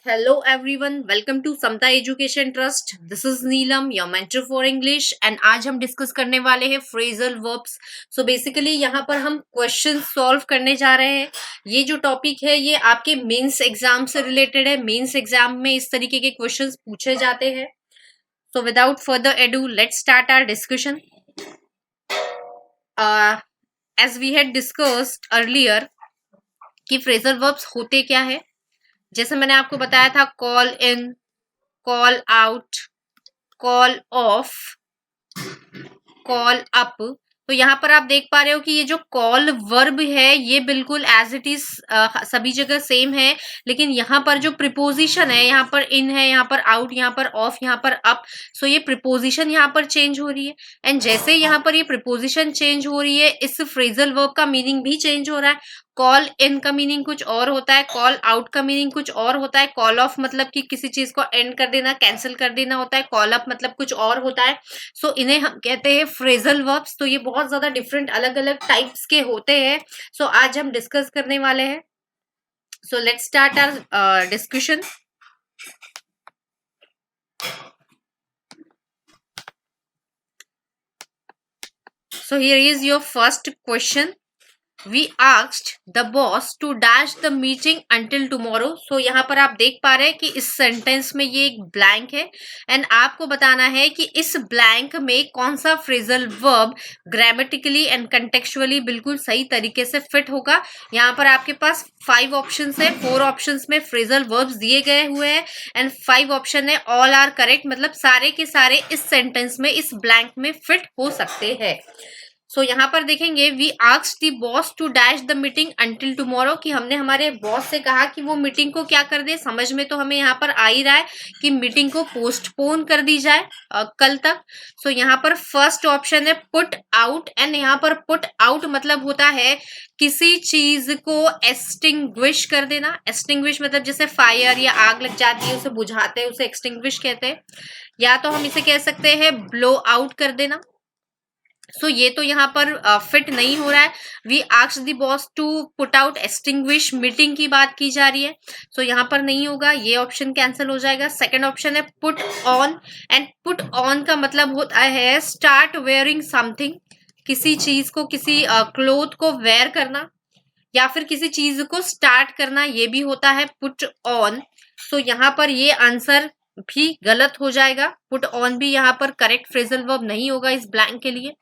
Hello everyone, welcome to Samta education trust. This is Neelam, your mentor for English. And आज हम discuss करने वाले हैं फ्रेजल वर्ब्स. सो बेसिकली यहाँ पर हम क्वेश्चन सॉल्व करने जा रहे हैं. ये जो टॉपिक है ये आपके मेंस एग्जाम से रिलेटेड है. मेंस एग्जाम में इस तरीके के क्वेश्चंस पूछे जाते हैं. So without further ado let's start our discussion. As we had discussed earlier कि फ्रेजल वर्ब्स होते क्या है. जैसे मैंने आपको बताया था, call in, call out, call off, call up. तो यहाँ पर आप देख पा रहे हो कि ये जो कॉल वर्ब है ये बिल्कुल एज इट इज सभी जगह सेम है. लेकिन यहाँ पर जो प्रिपोजिशन है, यहाँ पर इन है, यहाँ पर आउट, यहाँ पर ऑफ, यहाँ पर अप. सो ये प्रिपोजिशन यहाँ पर चेंज हो रही है. एंड जैसे यहाँ पर ये प्रिपोजिशन चेंज हो रही है, इस फ्रेजल वर्ब का मीनिंग भी चेंज हो रहा है. कॉल इन का मीनिंग कुछ और होता है, कॉल आउट का मीनिंग कुछ और होता है, कॉल ऑफ मतलब कि किसी चीज को एंड कर देना, कैंसिल कर देना होता है, कॉल अप मतलब कुछ और होता है. सो इन्हें हम कहते हैं फ्रेजल वर्ब्स. तो ये बहुत ज्यादा डिफरेंट अलग अलग टाइप्स के होते हैं. सो आज हम डिस्कस करने वाले हैं. So let's start our discussion. So here is your first question. We asked the boss to dash the meeting until tomorrow. So यहाँ पर आप देख पा रहे हैं कि इस सेंटेंस में ये एक ब्लैंक है एंड आपको बताना है कि इस ब्लैंक में कौन सा phrasal verb grammatically and contextually बिल्कुल सही तरीके से फिट होगा. यहाँ पर आपके पास 5 ऑप्शंस है. 4 ऑप्शंस में फ्रेजल वर्ब्स दिए गए हुए हैं एंड 5 ऑप्शन है ऑल आर करेक्ट, मतलब सारे के सारे इस सेंटेंस में, इस ब्लैंक में फिट हो सकते हैं. सो यहाँ पर देखेंगे, we asked the boss to dash the meeting until tomorrow, कि हमने हमारे बॉस से कहा कि वो मीटिंग को क्या कर दे. समझ में तो हमें यहाँ पर आ ही रहा है कि मीटिंग को पोस्टपोन कर दी जाए कल तक. सो यहाँ पर फर्स्ट ऑप्शन है पुट आउट. एंड यहाँ पर पुट आउट मतलब होता है किसी चीज को एक्सटिंग्विश कर देना. एक्सटिंग्विश मतलब जैसे फायर या आग लग जाती है उसे बुझाते हैं, उसे एक्सटिंग्विश कहते हैं. या तो हम इसे कह सकते हैं ब्लो आउट कर देना. सो ये तो यहाँ पर फिट नहीं हो रहा है. We asked the boss to put out extinguish, meeting की बात की जा रही है. सो यहाँ पर नहीं होगा, ये ऑप्शन कैंसिल हो जाएगा. सेकंड ऑप्शन है put on. And put on का मतलब होता है स्टार्ट वेयरिंग समथिंग, किसी चीज को, किसी क्लोथ को वेयर करना या फिर किसी चीज को स्टार्ट करना, ये भी होता है पुट ऑन. सो यहाँ पर ये आंसर भी गलत हो जाएगा. पुट ऑन भी यहाँ पर करेक्ट फ्रेजल वर्ब नहीं होगा इस ब्लैंक के लिए.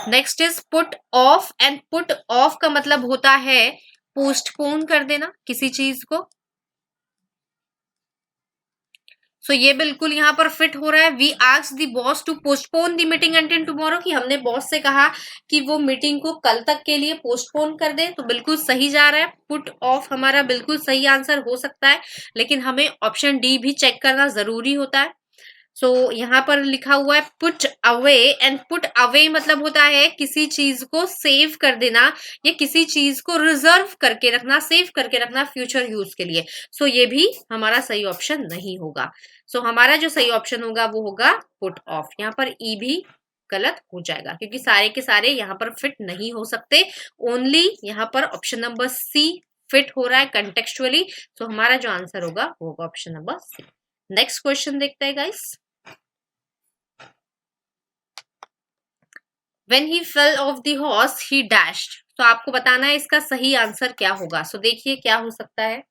Next is put off. And put off का मतलब होता है पोस्टपोन कर देना किसी चीज को. सो ये बिल्कुल यहाँ पर फिट हो रहा है. We asked the boss to postpone the meeting until tomorrow, कि हमने बॉस से कहा कि वो मीटिंग को कल तक के लिए पोस्टपोन कर दे. तो बिल्कुल सही जा रहा है. पुट ऑफ हमारा बिल्कुल सही आंसर हो सकता है, लेकिन हमें ऑप्शन डी भी चेक करना जरूरी होता है. सो यहाँ पर लिखा हुआ है put away. And put away मतलब होता है किसी चीज को सेव कर देना या किसी चीज को रिजर्व करके रखना, सेव करके रखना फ्यूचर यूज के लिए. सो ये भी हमारा सही ऑप्शन नहीं होगा. सो हमारा जो सही ऑप्शन होगा वो होगा पुट ऑफ. यहाँ पर ई भी गलत हो जाएगा क्योंकि सारे के सारे यहाँ पर फिट नहीं हो सकते. ओनली यहाँ पर ऑप्शन नंबर सी फिट हो रहा है कंटेक्चुअली. सो हमारा जो आंसर होगा वो होगा option number C. Next question देखते हैं guys. When he fell off the horse, he dashed. तो आपको बताना है इसका सही आंसर क्या होगा. सो देखिए क्या हो सकता है.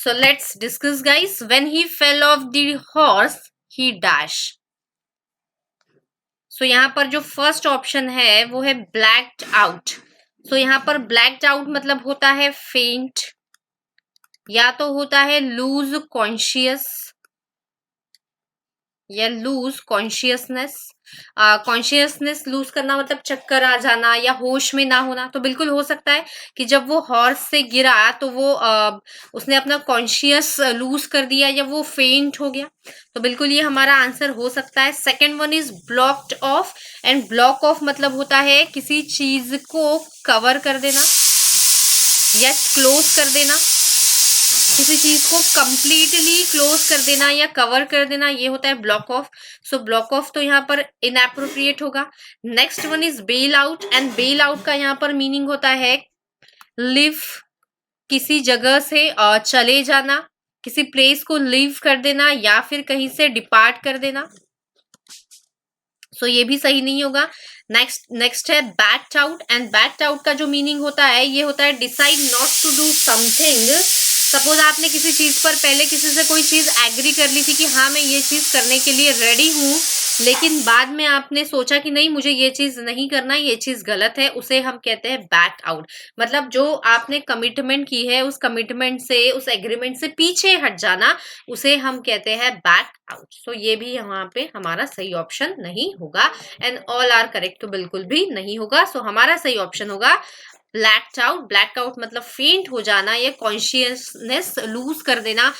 So let's discuss, guys. When he fell off the horse, he dash. So यहाँ पर जो फर्स्ट ऑप्शन है वो है ब्लैक्ड आउट. So यहाँ पर ब्लैक्ड आउट मतलब होता है फेंट, या तो होता है लूज कॉन्शियस या लूज कॉन्शियसनेस. कॉन्शियसनेस लूज करना मतलब चक्कर आ जाना या होश में ना होना. तो बिल्कुल हो सकता है कि जब वो हॉर्स से गिरा तो वो उसने अपना कॉन्शियस लूज कर दिया या वो फेंट हो गया. तो बिल्कुल ये हमारा आंसर हो सकता है. Second one is blocked of. And block of मतलब होता है किसी चीज को कवर कर देना या क्लोज कर देना, किसी चीज को कंप्लीटली क्लोज कर देना या कवर कर देना, ये होता है block of. So block of तो यहाँ पर इनएप्रोप्रिएट होगा. Next one is bail out. And bail out का यहाँ पर मीनिंग होता है लिव, किसी जगह से चले जाना, किसी प्लेस को लीव कर देना या फिर कहीं से डिपार्ट कर देना. सो ये भी सही नहीं होगा. नेक्स्ट है bat out. And bat out का जो मीनिंग होता है ये होता है decide not to do something. Suppose आपने किसी चीज पर पहले किसी से कोई चीज एग्री कर ली थी कि हाँ मैं ये चीज करने के लिए रेडी हूं, लेकिन बाद में आपने सोचा कि नहीं मुझे ये चीज नहीं करना, ये चीज गलत है, उसे हम कहते हैं बैक आउट. मतलब जो आपने कमिटमेंट की है उस कमिटमेंट से, उस एग्रीमेंट से पीछे हट जाना, उसे हम कहते हैं बैक आउट. सो ये भी यहाँ पे हमारा सही ऑप्शन नहीं होगा. एंड ऑल आर करेक्ट तो बिल्कुल भी नहीं होगा. सो हमारा सही ऑप्शन होगा ब्लैक्ड आउट. ब्लैक आउट मतलब फेंट हो जाना या कॉन्शियसनेस लूज कर देना,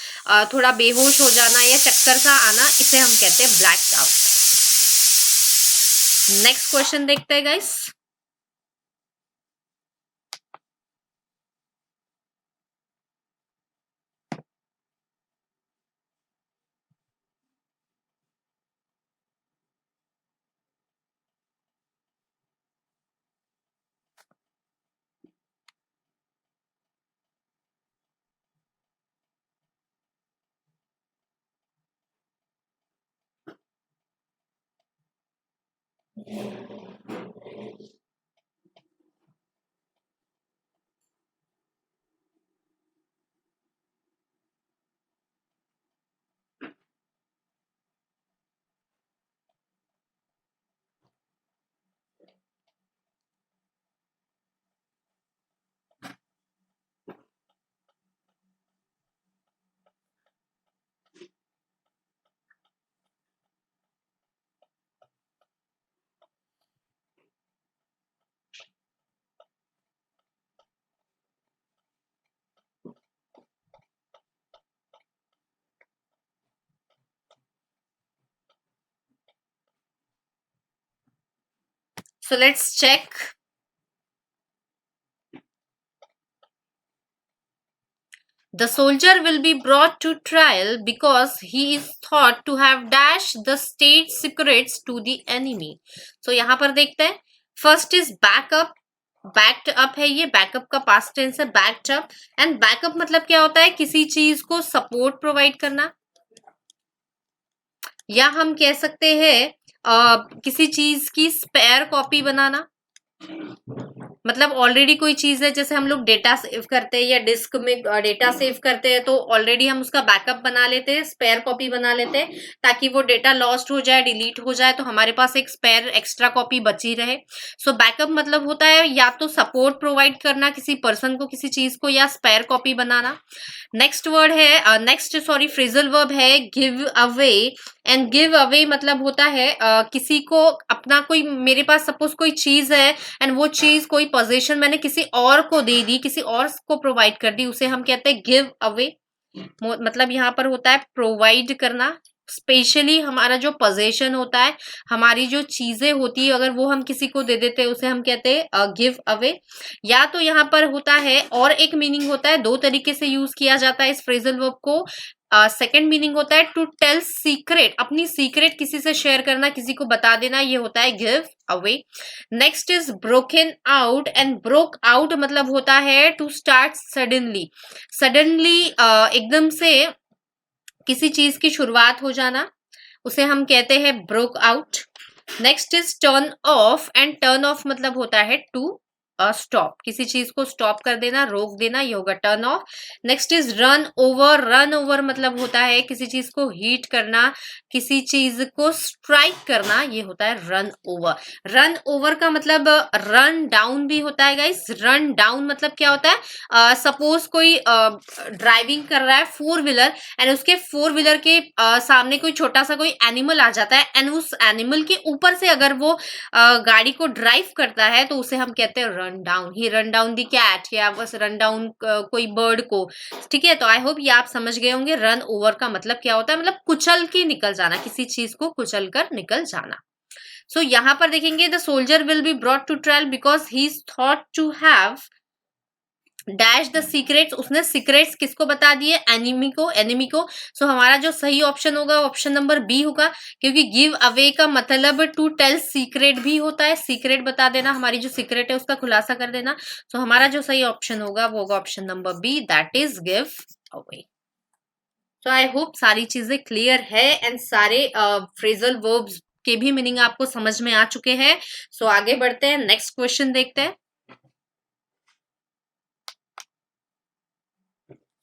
थोड़ा बेहोश हो जाना या चक्कर सा आना, इसे हम कहते हैं ब्लैक्ड आउट. नेक्स्ट क्वेश्चन देखते हैं guys. So let's check. The soldier will be brought to trial because he is thought to have dashed the state secrets to the enemy. So यहाँ पर देखते हैं. First is backup. Backed up है, ये backup का past tense है, backed up. And backup मतलब क्या होता है किसी चीज को सपोर्ट प्रोवाइड करना, या हम कह सकते हैं किसी चीज की स्पेयर कॉपी बनाना. मतलब ऑलरेडी कोई चीज है, जैसे हम लोग डेटा सेव करते हैं या डिस्क में डेटा सेव करते हैं तो ऑलरेडी हम उसका बैकअप बना लेते हैं, स्पेयर कॉपी बना लेते हैं, ताकि वो डेटा लॉस्ट हो जाए, डिलीट हो जाए तो हमारे पास एक स्पेयर एक्स्ट्रा कॉपी बची रहे. सो बैकअप मतलब होता है या तो सपोर्ट प्रोवाइड करना किसी पर्सन को, किसी चीज को, या स्पेयर कॉपी बनाना. नेक्स्ट वर्ड है फ्रेजल वर्ब है give away. And give away मतलब होता है किसी को अपना, कोई मेरे पास सपोज कोई चीज है एंड वो चीज कोई पोजीशन मैंने किसी और को दे दी, किसी और को प्रोवाइड कर दी, उसे हम कहते हैं गिव अवे. मतलब यहाँ पर होता है प्रोवाइड करना. स्पेशली हमारा जो पोजीशन होता है, हमारी जो चीजें होती है, अगर वो हम किसी को दे देते हैं उसे हम कहते हैं गिव अवे. या तो यहाँ पर होता है और एक मीनिंग होता है, दो तरीके से यूज किया जाता है इस फ्रेजल वर्ब को. सेकेंड मीनिंग होता है टू टेल सीक्रेट, अपनी सीक्रेट किसी से शेयर करना, किसी को बता देना, ये होता है give away. Next is broken out. And broke out मतलब होता है टू स्टार्ट सडनली. सडनली एकदम से किसी चीज की शुरुआत हो जाना, उसे हम कहते हैं broke out. Next is turn off. And turn off मतलब होता है टू स्टॉप, किसी चीज को स्टॉप कर देना, रोक देना, ये होगा turn off. Next is run over. Run over मतलब होता है किसी चीज को हीट करना, किसी चीज को स्ट्राइक करना, ये होता है रन ओवर। रन ओवर का मतलब रन डाउन भी होता है गाइस। रन डाउन मतलब क्या होता है, सपोज कोई ड्राइविंग कर रहा है फोर व्हीलर एंड उसके फोर व्हीलर के सामने कोई छोटा सा कोई एनिमल आ जाता है एंड उस एनिमल के ऊपर से अगर वो गाड़ी को ड्राइव करता है तो उसे हम कहते हैं run down. He run down the cat, या बस रन डाउन कोई बर्ड को। ठीक है, तो आई होप ये आप समझ गए होंगे रन ओवर का मतलब क्या होता है, मतलब कुचल के निकल जाना, किसी चीज को कुचल कर निकल जाना। सो यहाँ पर देखेंगे the soldier will be brought to trial because he is thought to have dash the secrets. उसने सीक्रेट्स किसको बता दिए, एनिमी को, एनिमी को। सो हमारा जो सही ऑप्शन होगा ऑप्शन नंबर बी होगा, क्योंकि गिव अवे का मतलब टू टेल सीक्रेट भी होता है, सीक्रेट बता देना, हमारी जो सीक्रेट है उसका खुलासा कर देना। सो हमारा जो सही ऑप्शन होगा वो होगा option number B, that is give away. तो आई होप सारी चीजें क्लियर है एंड सारे फ्रेजल वर्ब्स के भी मीनिंग आपको समझ में आ चुके हैं। सो आगे बढ़ते हैं, नेक्स्ट क्वेश्चन देखते हैं।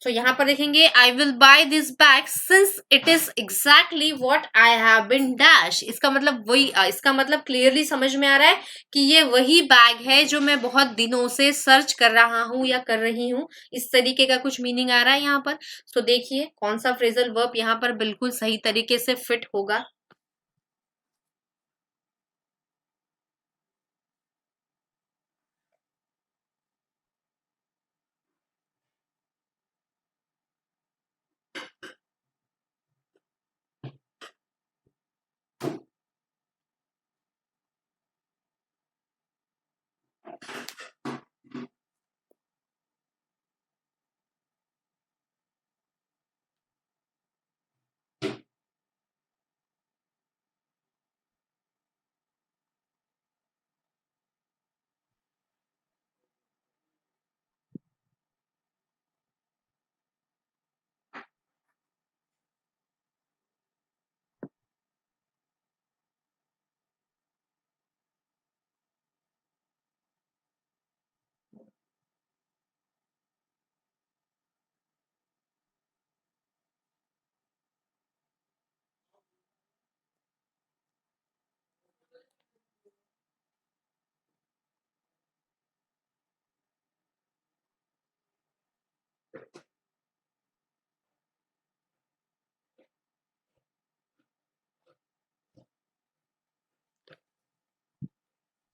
तो यहाँ पर देखेंगे I will buy this bag since it is exactly what I have been dash. इसका मतलब वही, इसका मतलब क्लियरली समझ में आ रहा है कि ये वही बैग है जो मैं बहुत दिनों से सर्च कर रहा हूं या कर रही हूं। इस तरीके का कुछ मीनिंग आ रहा है यहाँ पर। तो देखिए कौन सा फ्रेजल वर्ब यहाँ पर बिल्कुल सही तरीके से फिट होगा।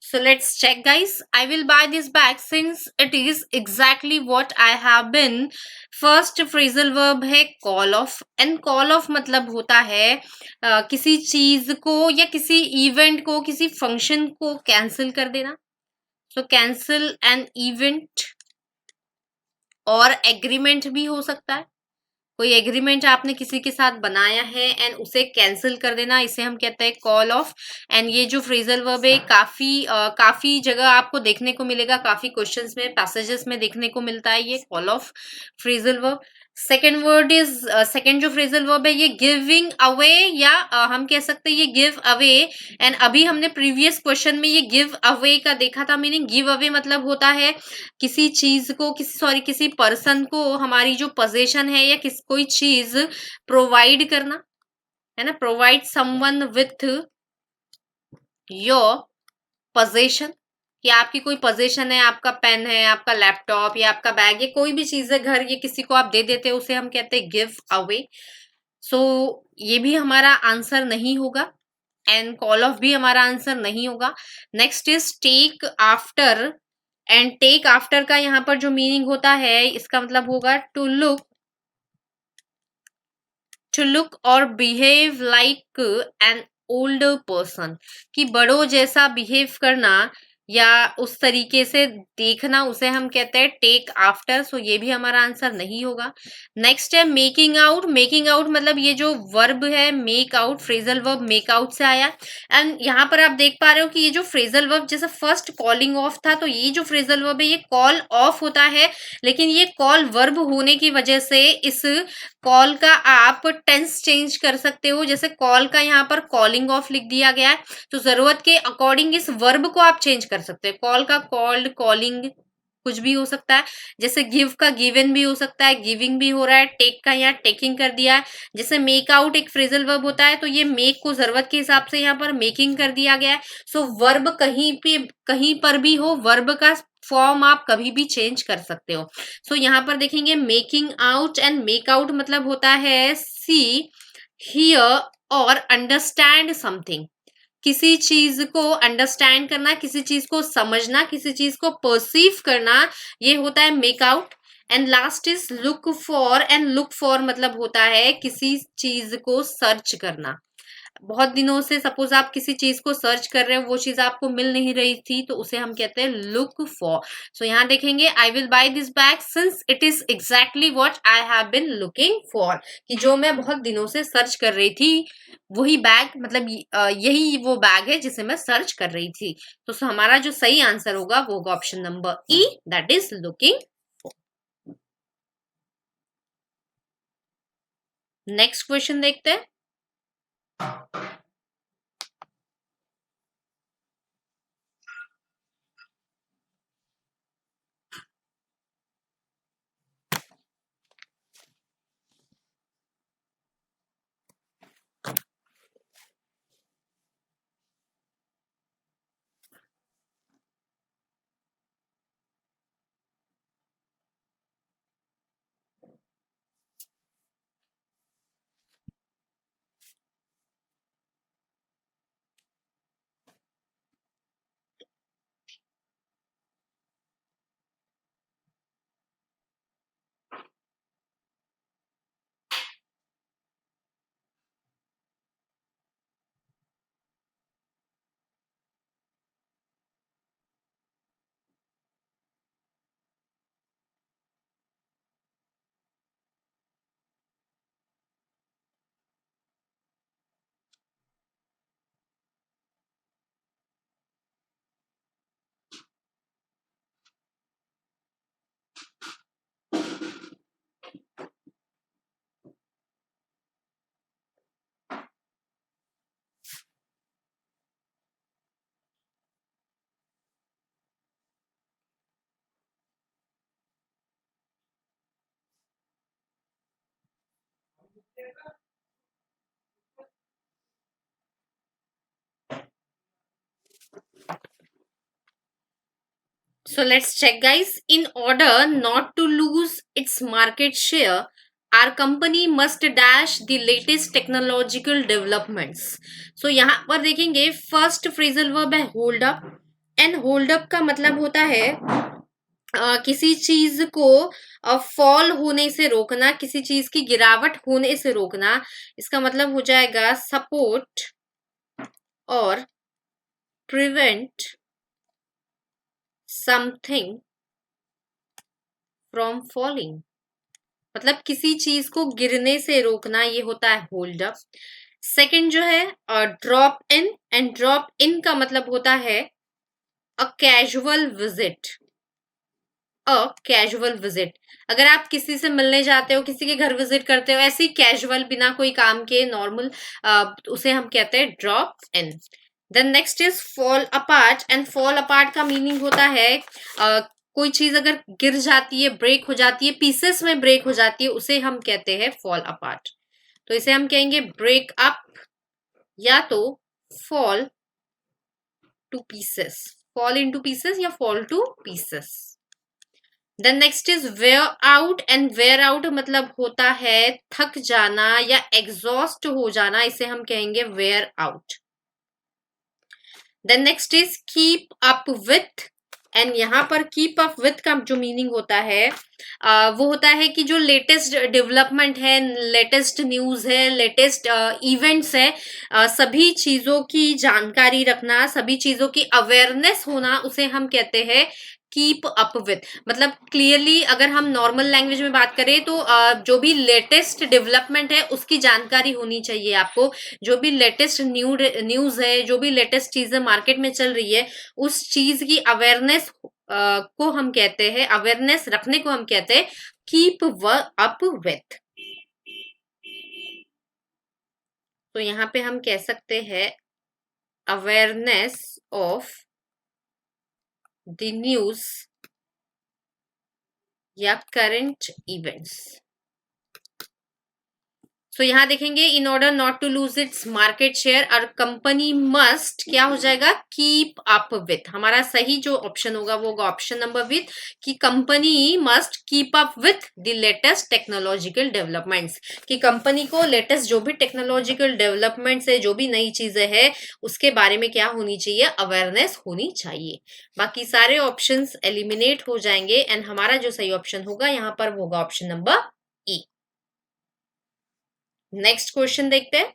So let's check guys. I will buy this bag since it is exactly what I have been. First phrasal verb है call off and call off मतलब होता है किसी चीज को या किसी इवेंट को, किसी फंक्शन को कैंसिल कर देना। So cancel an event और एग्रीमेंट भी हो सकता है। कोई एग्रीमेंट आपने किसी के साथ बनाया है एंड उसे कैंसिल कर देना, इसे हम कहते हैं कॉल ऑफ। एंड ये जो फ्रेजल वर्ब है काफी जगह आपको देखने को मिलेगा, काफी क्वेश्चंस में, पैसेजेस में देखने को मिलता है ये call of phrasal verb. Second जो फ्रेजल वर्ब है ये गिविंग अवे, या हम कह सकते हैं ये गिव अवे। एंड अभी हमने प्रीवियस क्वेश्चन में ये गिव अवे का देखा था मीनिंग। गिव अवे मतलब होता है किसी चीज को, किसी पर्सन को हमारी जो पोजीशन है या कोई चीज प्रोवाइड करना, है ना। Provide someone with your position, कि आपकी कोई पोजीशन है, आपका पेन है, आपका लैपटॉप या आपका बैग, ये कोई भी चीज है घर, ये किसी को आप दे देते हो, उसे हम कहते हैं गिव अवे। सो ये भी हमारा आंसर नहीं होगा एंड कॉल ऑफ भी हमारा आंसर नहीं होगा। Next is take after. And take after का यहाँ पर जो मीनिंग होता है इसका मतलब होगा टू लुक और behave like an older person, कि बड़ों जैसा बिहेव करना या उस तरीके से देखना, उसे हम कहते हैं टेक आफ्टर। सो ये भी हमारा आंसर नहीं होगा। नेक्स्ट है मेकिंग आउट। मेकिंग आउट मतलब ये जो वर्ब है make out, phrasal verb make out से आया। एंड यहाँ पर आप देख पा रहे हो कि ये जो फ्रेजल वर्ब जैसे फर्स्ट कॉलिंग ऑफ था, तो ये जो फ्रेजल वर्ब है ये कॉल ऑफ होता है, लेकिन ये कॉल वर्ब होने की वजह से इस कॉल का आप टेंस चेंज कर सकते हो। जैसे कॉल का यहाँ पर कॉलिंग ऑफ लिख दिया गया है, तो जरूरत के अकॉर्डिंग इस वर्ब को आप चेंज कर सकते हैं। कॉल का कॉल्ड, कॉलिंग कुछ भी हो सकता है। जैसे गिव का गिवन भी हो सकता है, गिविंग भी हो रहा है। टेक का यहाँ टेकिंग कर दिया है। जैसे मेक आउट एक फ्रेजल वर्ब होता है, तो ये मेक को जरूरत के हिसाब से यहाँ पर मेकिंग कर दिया गया है। सो वर्ब कहीं पर भी हो, वर्ब का फॉर्म आप कभी भी चेंज कर सकते हो। सो यहाँ पर देखेंगे making out and make out मतलब होता है सी, हियर और अंडरस्टैंड समथिंग। किसी चीज को अंडरस्टैंड करना, किसी चीज को समझना, किसी चीज को परसीव करना, ये होता है make out. And last is look for, and look for मतलब होता है किसी चीज को सर्च करना। बहुत दिनों से सपोज आप किसी चीज को सर्च कर रहे हो, वो चीज आपको मिल नहीं रही थी, तो उसे हम कहते हैं लुक फॉर। सो यहाँ देखेंगे I will buy this bag since it is exactly what I have been looking for, कि जो मैं बहुत दिनों से सर्च कर रही थी वही बैग, मतलब यही वो बैग है जिसे मैं सर्च कर रही थी। तो हमारा जो सही आंसर होगा वो होगा option number E, that is looking. Next question देखते हैं। So let's check, guys. In order not to lose its market share, our company must dash the latest technological developments. So यहाँ पर देखेंगे फर्स्ट फ्रेजल वर्ब है hold up, and hold up का मतलब होता है किसी चीज को फॉल होने से रोकना, किसी चीज की गिरावट होने से रोकना। इसका मतलब हो जाएगा सपोर्ट और प्रिवेंट समथिंग फ्रॉम फॉलिंग। मतलब किसी चीज को गिरने से रोकना, ये होता है होल्ड अप। सेकंड जो है drop in, and drop in का मतलब होता है a casual visit. A casual visit, अगर आप किसी से मिलने जाते हो, किसी के घर विजिट करते हो, ऐसे ही कैजुअल बिना कोई काम के नॉर्मल, उसे हम कहते हैं drop in. Then next is fall apart, and fall apart का मीनिंग होता है कोई चीज अगर गिर जाती है, ब्रेक हो जाती है, पीसेस में ब्रेक हो जाती है, उसे हम कहते हैं फॉल अपार्ट। तो इसे हम कहेंगे ब्रेक अप या तो fall to pieces, fall into pieces या fall to pieces. Then next is wear out, and wear out मतलब होता है थक जाना या एग्जॉस्ट हो जाना, इसे हम कहेंगे wear out. Then next is keep up with, and यहाँ पर कीप अप विथ का जो मीनिंग होता है वो होता है कि जो लेटेस्ट डेवलपमेंट है, लेटेस्ट न्यूज है, लेटेस्ट इवेंट्स है, सभी चीजों की जानकारी रखना, सभी चीजों की अवेयरनेस होना, उसे हम कहते हैं कीप अप विथ। मतलब क्लियरली अगर हम नॉर्मल लैंग्वेज में बात करें तो जो भी लेटेस्ट डेवलपमेंट है उसकी जानकारी होनी चाहिए आपको। जो भी लेटेस्ट न्यूज है, जो भी लेटेस्ट चीजें मार्केट में चल रही है, उस चीज की अवेयरनेस को हम कहते हैं, अवेयरनेस रखने को हम कहते हैं कीप अप विथ। तो यहाँ पे हम कह सकते हैं अवेयरनेस ऑफ द न्यूज या करंट इवेंट्स। सो यहाँ देखेंगे in order not to lose its market share और कंपनी मस्ट क्या हो जाएगा, कीप अप विथ। हमारा सही जो ऑप्शन होगा वो होगा ऑप्शन नंबर विथ, कि company must keep up with the latest technological developments, कि कंपनी को लेटेस्ट जो भी टेक्नोलॉजिकल डेवलपमेंट्स है, जो भी नई चीजें हैं उसके बारे में क्या होनी चाहिए, अवेयरनेस होनी चाहिए। बाकी सारे ऑप्शंस एलिमिनेट हो जाएंगे एंड हमारा जो सही ऑप्शन होगा यहाँ पर वो होगा option number E. Next question देखते हैं।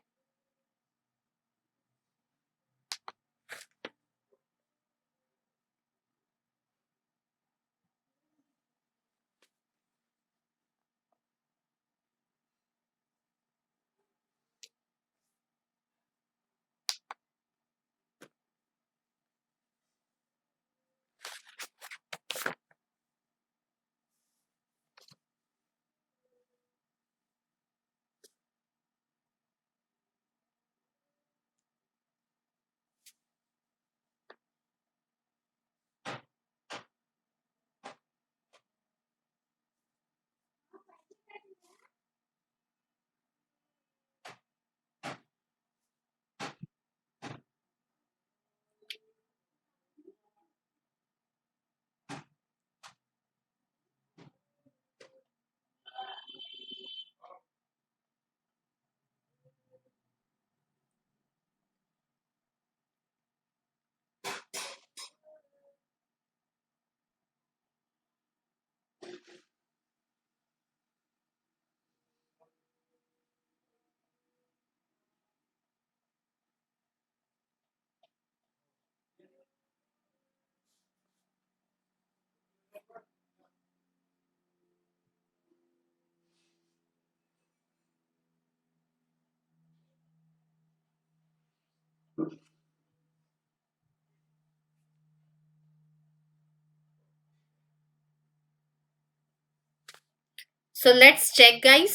So let's check guys.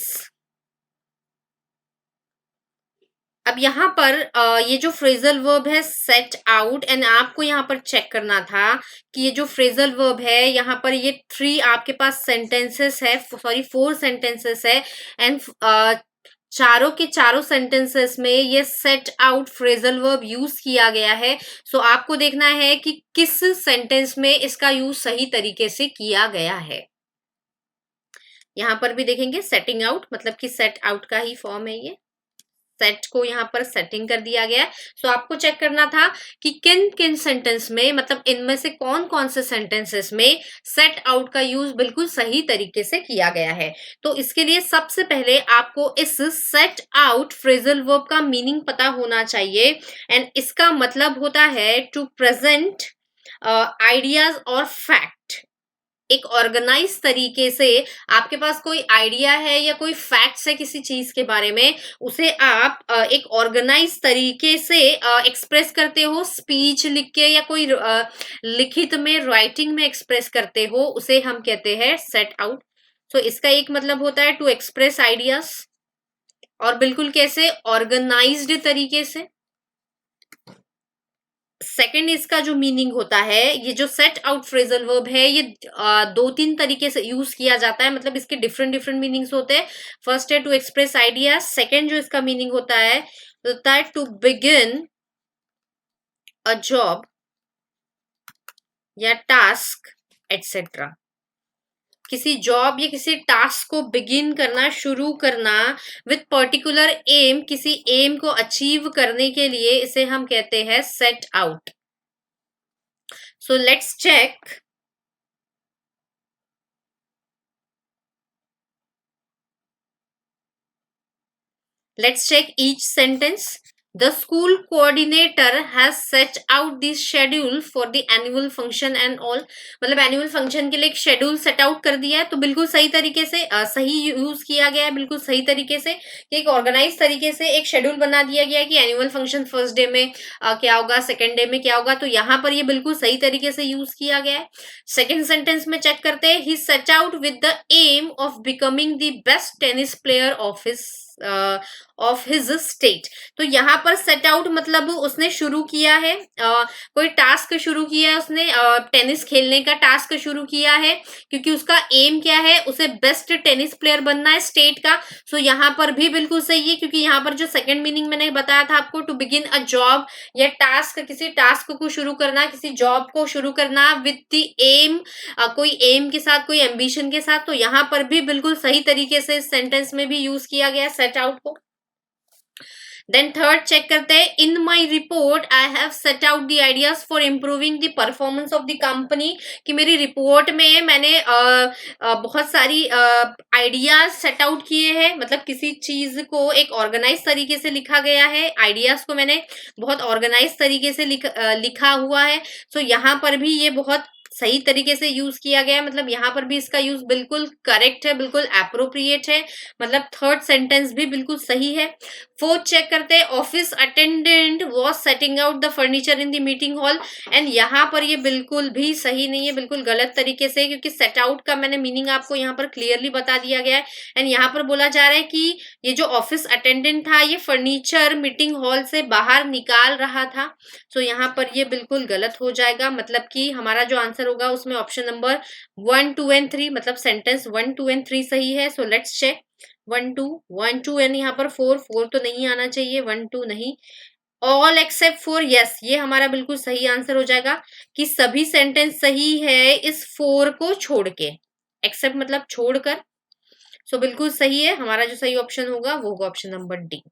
अब यहाँ पर ये जो फ्रेजल वर्ब है सेट आउट, एंड आपको यहाँ पर चेक करना था कि ये जो फ्रेजल वर्ब है यहाँ पर ये 3 आपके पास सेंटेंसेस है, सॉरी 4 सेंटेंसेस है एंड चारों के चारों सेंटेंसेस में ये set out phrasal verb use किया गया है। सो आपको देखना है कि किस सेंटेंस में इसका यूज सही तरीके से किया गया है। यहाँ पर भी देखेंगे सेटिंग आउट, मतलब कि सेट आउट का ही फॉर्म है ये, सेट को यहाँ पर सेटिंग कर दिया गया है। सो आपको चेक करना था कि किन किन सेंटेंस में, मतलब इनमें से कौन कौन से सेंटेंसेस में सेट आउट का यूज बिल्कुल सही तरीके से किया गया है। तो इसके लिए सबसे पहले आपको इस सेट आउट फ्रेजल वर्ब का मीनिंग पता होना चाहिए एंड इसका मतलब होता है टू प्रेजेंट आइडियाज और फैक्ट। एक ऑर्गेनाइज तरीके से आपके पास कोई आइडिया है या कोई फैक्ट्स है किसी चीज के बारे में, उसे आप एक ऑर्गेनाइज तरीके से एक्सप्रेस करते हो, स्पीच लिख के या कोई लिखित में राइटिंग में एक्सप्रेस करते हो, उसे हम कहते हैं सेट आउट। तो इसका एक मतलब होता है टू एक्सप्रेस आइडियाज, और बिल्कुल कैसे, ऑर्गेनाइज्ड तरीके से। सेकंड इसका जो मीनिंग होता है, ये जो सेट आउट फ्रेजल वर्ब है ये 2-3 तरीके से यूज किया जाता है, मतलब इसके डिफरेंट डिफरेंट मीनिंग्स होते हैं। फर्स्ट है टू एक्सप्रेस आइडिया, सेकंड जो इसका मीनिंग होता है टू बिगिन अ जॉब या टास्क एटसेट्रा। किसी जॉब या किसी टास्क को बिगिन करना, शुरू करना विथ पर्टिकुलर एम, किसी एम को अचीव करने के लिए इसे हम कहते हैं set out. So let's check. Let's check each sentence. The school coordinator has set out the schedule for the annual function and all. मतलब एनुअल फंक्शन के लिए एक शेड्यूल सेट आउट कर दिया है, तो बिल्कुल सही तरीके से सही यूज किया गया है, बिल्कुल सही तरीके से कि एक ऑर्गेनाइज तरीके से एक शेड्यूल बना दिया गया है कि एनुअल फंक्शन फर्स्ट डे में क्या होगा, सेकेंड डे में क्या होगा, तो यहाँ पर ये बिल्कुल सही तरीके से यूज किया गया है। सेकेंड सेंटेंस में चेक करते हैं, he set out with the aim of becoming the best tennis player of his of his state. तो यहाँ पर सेट आउट मतलब उसने शुरू किया है, कोई टास्क शुरू किया है उसने, टेनिस खेलने का टास्क शुरू किया है, क्योंकि उसका एम क्या है, उसे बेस्ट टेनिस प्लेयर बनना है स्टेट का। सो यहाँ पर भी बिल्कुल सही है, क्योंकि यहाँ पर जो सेकंड मीनिंग मैंने बताया था आपको, टू बिगिन अ जॉब या टास्क, किसी टास्क को शुरू करना, किसी जॉब को शुरू करना विद द एम, कोई एम के साथ, कोई एम्बिशन के साथ। तो यहाँ पर भी बिल्कुल सही तरीके से इस सेंटेंस में भी यूज किया गया सेट आउट को। देन थर्ड चेक करते हैं, in my report I have set out the ideas for improving the performance of the company, कि मेरी रिपोर्ट में मैंने बहुत सारी आइडियाज सेट आउट किए हैं, मतलब किसी चीज को एक ऑर्गेनाइज तरीके से लिखा गया है, आइडियाज को मैंने बहुत ऑर्गेनाइज तरीके से लिखा हुआ है। सो यहाँ पर भी ये बहुत सही तरीके से यूज किया गया है, मतलब यहाँ पर भी इसका यूज बिल्कुल करेक्ट है, बिल्कुल एप्रोप्रिएट है, मतलब थर्ड सेंटेंस भी बिल्कुल सही है। फोर्थ चेक करते हैं, office attendant was setting out the furniture in the meeting hall, and यहाँ पर ये बिल्कुल भी सही नहीं है, बिल्कुल गलत तरीके से, क्योंकि सेट आउट का मैंने मीनिंग आपको यहाँ पर क्लियरली बता दिया गया है। एंड यहाँ पर बोला जा रहा है कि ये जो ऑफिस अटेंडेंट था ये फर्नीचर मीटिंग हॉल से बाहर निकाल रहा था। सो यहाँ पर ये बिल्कुल गलत हो जाएगा, मतलब कि हमारा जो आंसर होगा उसमें ऑप्शन नंबर 1, 2 एंड 3, मतलब सेंटेंस 1, 2 एंड 3 सही है। सो लेट्स चेक 1, 2 एंड यहाँ पर 4 तो नहीं आना चाहिए, 1, 2 नहीं, ऑल एक्सेप्ट 4 यस, ये हमारा बिल्कुल सही आंसर हो जाएगा, कि सभी सेंटेंस सही है इस 4 को छोड़ के, एक्सेप्ट मतलब छोड़कर। सो बिल्कुल सही है, हमारा जो सही ऑप्शन होगा वो होगा option number D.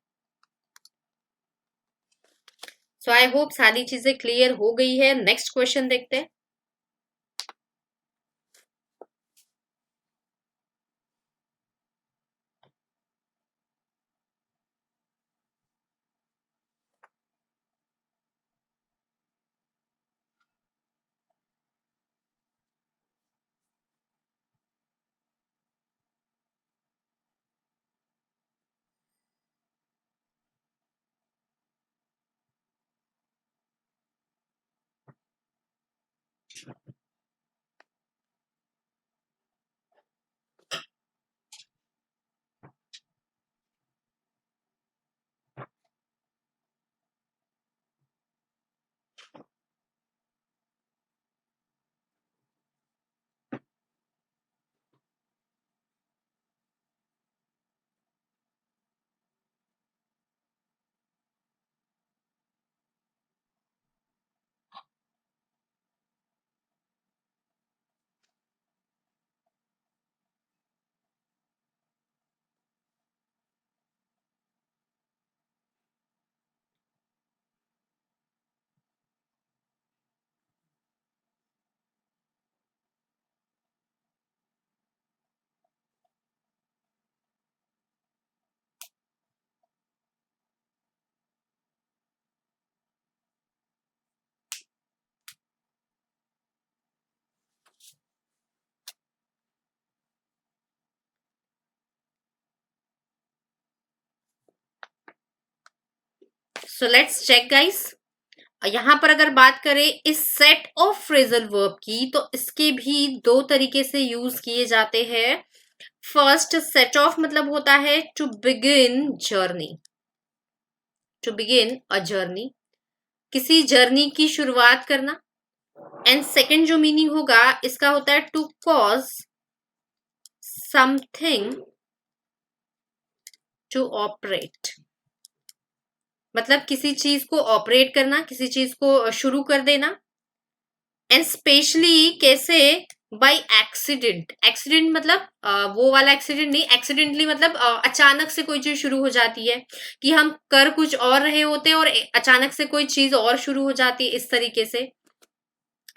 So I hope सारी चीजें क्लियर हो गई है। नेक्स्ट क्वेश्चन देखते हैं। सो लेट्स चेक गाइस, यहां पर अगर बात करें इस सेट ऑफ फ्रेजल वर्ब की, तो इसके भी दो तरीके से यूज किए जाते हैं। फर्स्ट, सेट ऑफ मतलब होता है to begin journey, to begin a journey, किसी जर्नी की शुरुआत करना। एंड सेकंड जो मीनिंग होगा इसका होता है to cause something to operate, मतलब किसी चीज को ऑपरेट करना, किसी चीज को शुरू कर देना। एंड स्पेशली कैसे, बाय एक्सीडेंट, एक्सीडेंट मतलब वो वाला एक्सीडेंट नहीं, एक्सीडेंटली मतलब अचानक से कोई चीज शुरू हो जाती है, कि हम कर कुछ और रहे होते हैं और अचानक से कोई चीज और शुरू हो जाती है, इस तरीके से,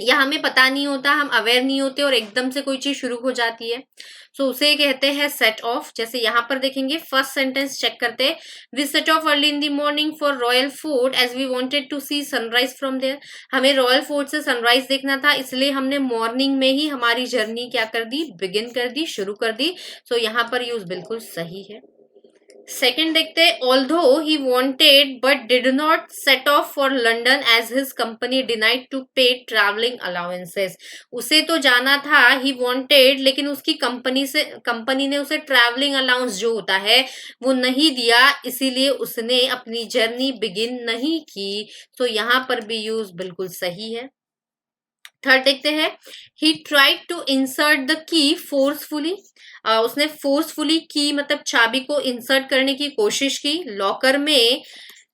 या हमें पता नहीं होता, हम अवेयर नहीं होते और एकदम से कोई चीज शुरू हो जाती है। सो उसे कहते हैं सेट ऑफ। जैसे यहाँ पर देखेंगे, फर्स्ट सेंटेंस चेक करते हैं, we set off early in the morning for Royal Fort as we wanted to see sunrise from there, हमें रॉयल फोर्ट से सनराइज देखना था, इसलिए हमने मॉर्निंग में ही हमारी जर्नी क्या कर दी, बिगिन कर दी, शुरू कर दी। सो यहाँ पर यूज बिल्कुल सही है। सेकंड देखते हैं, although he wanted but did not set off for London as his company denied to pay travelling allowances. उसे तो जाना था, ही वांटेड, लेकिन उसकी कंपनी ने उसे ट्रैवलिंग अलाउंस जो होता है वो नहीं दिया, इसीलिए उसने अपनी जर्नी बिगिन नहीं की। तो यहाँ पर भी यूज बिल्कुल सही है। थर्ड देखते हैं, he tried to insert the key forcefully. उसने फोर्सफुली की मतलब चाबी को इंसर्ट करने की कोशिश की लॉकर में,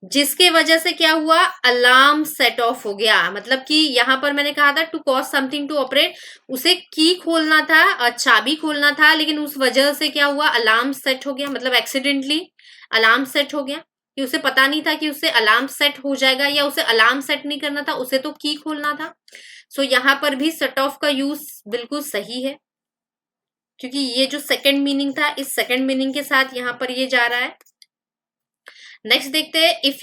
जिसके वजह से क्या हुआ, अलार्म सेट ऑफ हो गया। मतलब कि यहां पर मैंने कहा था to cause something to operate, उसे की खोलना था, चाबी खोलना था, लेकिन उस वजह से क्या हुआ, अलार्म सेट हो गया, मतलब एक्सीडेंटली अलार्म सेट हो गया, कि उसे पता नहीं था कि उससे अलार्म सेट हो जाएगा, या उसे अलार्म सेट नहीं करना था, उसे तो की खोलना था। सो यहाँ पर भी सेट ऑफ का यूज बिल्कुल सही है, क्योंकि ये जो सेकंड मीनिंग था, इस सेकंड मीनिंग के साथ यहाँ पर ये जा रहा है। नेक्स्ट देखते हैं, if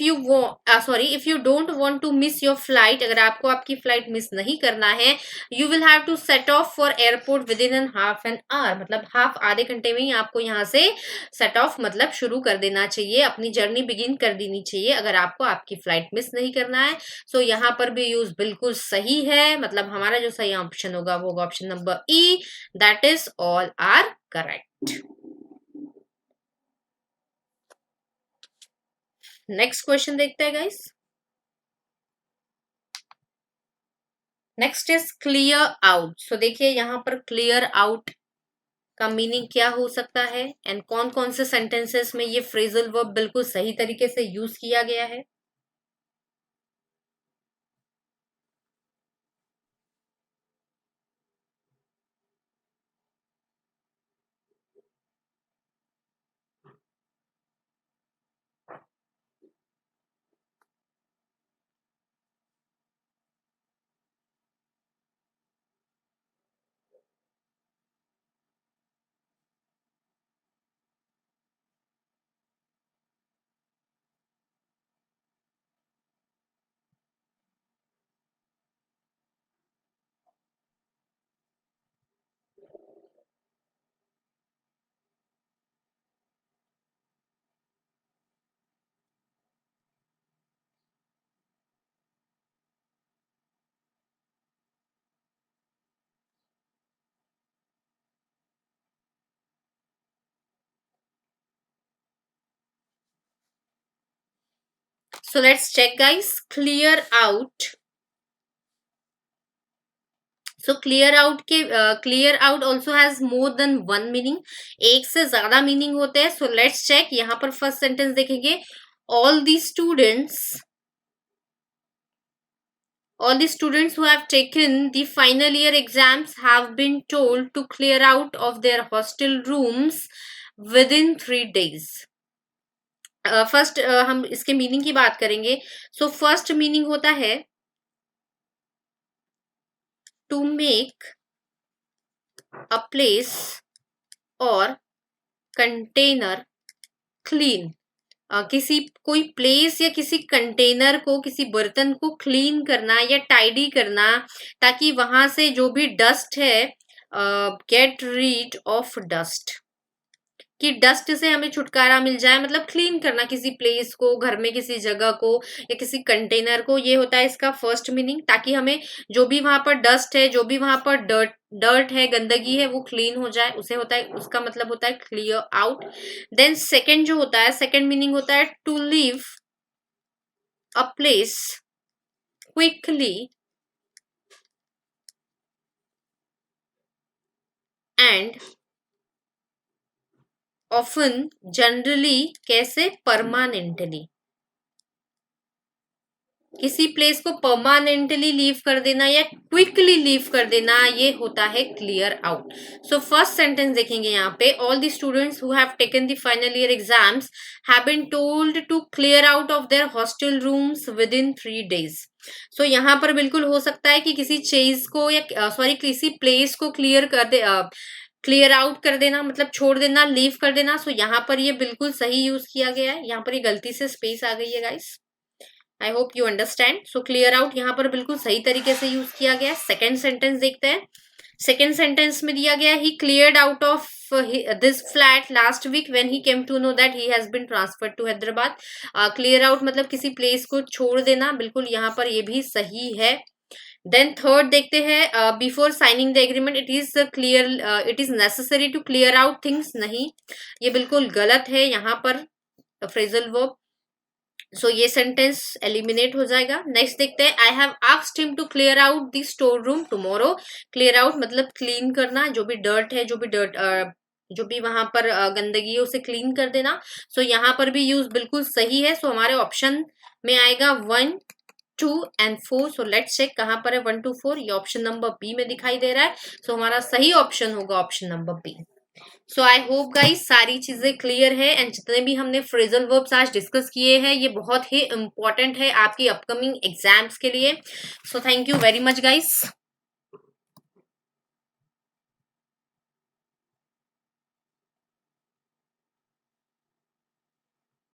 you don't want to miss your flight, अगर आपको आपकी फ्लाइट मिस नहीं करना है, you will have to set off for airport within an half an hour, मतलब आधे घंटे में ही आपको यहाँ से सेट ऑफ मतलब शुरू कर देना चाहिए, अपनी जर्नी बिगिन कर देनी चाहिए, अगर आपको आपकी फ्लाइट मिस नहीं करना है। सो यहाँ पर भी यूज बिल्कुल सही है, मतलब हमारा जो सही ऑप्शन होगा वो होगा option number E, that is all are correct. Next question देखते हैं guys. Next is clear out. So देखिए यहाँ पर क्लियर आउट का मीनिंग क्या हो सकता है, एंड कौन कौन से सेंटेंसेस में ये फ्रेजल वर्ब बिल्कुल सही तरीके से यूज किया गया है। So let's check guys, clear out. So clear out also has more than one meaning, एक से ज्यादा मीनिंग होते हैं। सो लेट्स चेक, यहाँ पर फर्स्ट सेंटेंस देखेंगे, all the students all the students who have taken the final year exams have been told to clear out of their hostel rooms within 3 days। First हम इसके meaning की बात करेंगे। So first meaning होता है to make a place और container clean, किसी कोई प्लेस या किसी कंटेनर को, किसी बर्तन को क्लीन करना या टाइडी करना, ताकि वहां से जो भी डस्ट है, गेट रीड ऑफ डस्ट, कि डस्ट से हमें छुटकारा मिल जाए, मतलब क्लीन करना किसी प्लेस को, घर में किसी जगह को या किसी कंटेनर को, ये होता है इसका फर्स्ट मीनिंग, ताकि हमें जो भी वहां पर डस्ट है, जो भी वहां पर डर्ट है, गंदगी है, वो क्लीन हो जाए, उसे होता है, उसका मतलब होता है क्लियर आउट। देन सेकेंड जो होता है, सेकेंड मीनिंग होता है to leave a place quickly and often, generally, कैसे, परमानेंटली, किसी प्लेस को परमानेंटली लीव कर देना या क्विकली लीव कर देना, ये होता है clear out. So first sentence देखेंगे यहाँ पे, all the students who have taken the final year exams have been told to clear out of their hostel rooms within 3 days। So यहाँ पर बिल्कुल हो सकता है कि किसी चीज को या सॉरी किसी प्लेस को क्लियर आउट कर देना, मतलब छोड़ देना, लीव कर देना। सो यहाँ पर ये बिल्कुल सही यूज किया गया है, यहाँ पर ये गलती से स्पेस आ गई है guys, I hope you understand. So clear out यहाँ पर बिल्कुल सही तरीके से यूज किया गया है। सेकेंड सेंटेंस देखते हैं। सेकेंड सेंटेंस में दिया गया, ही cleared out of this flat last week when he came to know that he has been transferred to Hyderabad. Clear out मतलब किसी place को छोड़ देना, बिल्कुल यहाँ पर ये भी सही है. देन थर्ड देखते हैं, before signing the agreement it is clear, it is necessary to clear out things. नहीं, ये बिल्कुल गलत है यहाँ पर फ्रेजल वर्ब. सो ये सेंटेंस एलिमिनेट हो जाएगा. नेक्स्ट देखते हैं, I have asked him to clear out the store room tomorrow. Clear out मतलब क्लीन करना, जो भी डर्ट है, जो भी वहां पर गंदगी है उसे क्लीन कर देना. सो यहाँ पर भी यूज बिल्कुल सही है. सो हमारे ऑप्शन में आएगा 1, 2 and 4. सो लेट्स चेक कहां पर है 1 to 4. ये ऑप्शन नंबर बी में दिखाई दे रहा है. सो हमारा सही ऑप्शन होगा option number B. So I hope guys सारी चीजें क्लियर है. एंड जितने भी हमने फ्रेजल वर्ब्स आज डिस्कस किए हैं ये बहुत ही इंपॉर्टेंट है आपकी अपकमिंग एग्जाम्स के लिए. So thank you very much guys.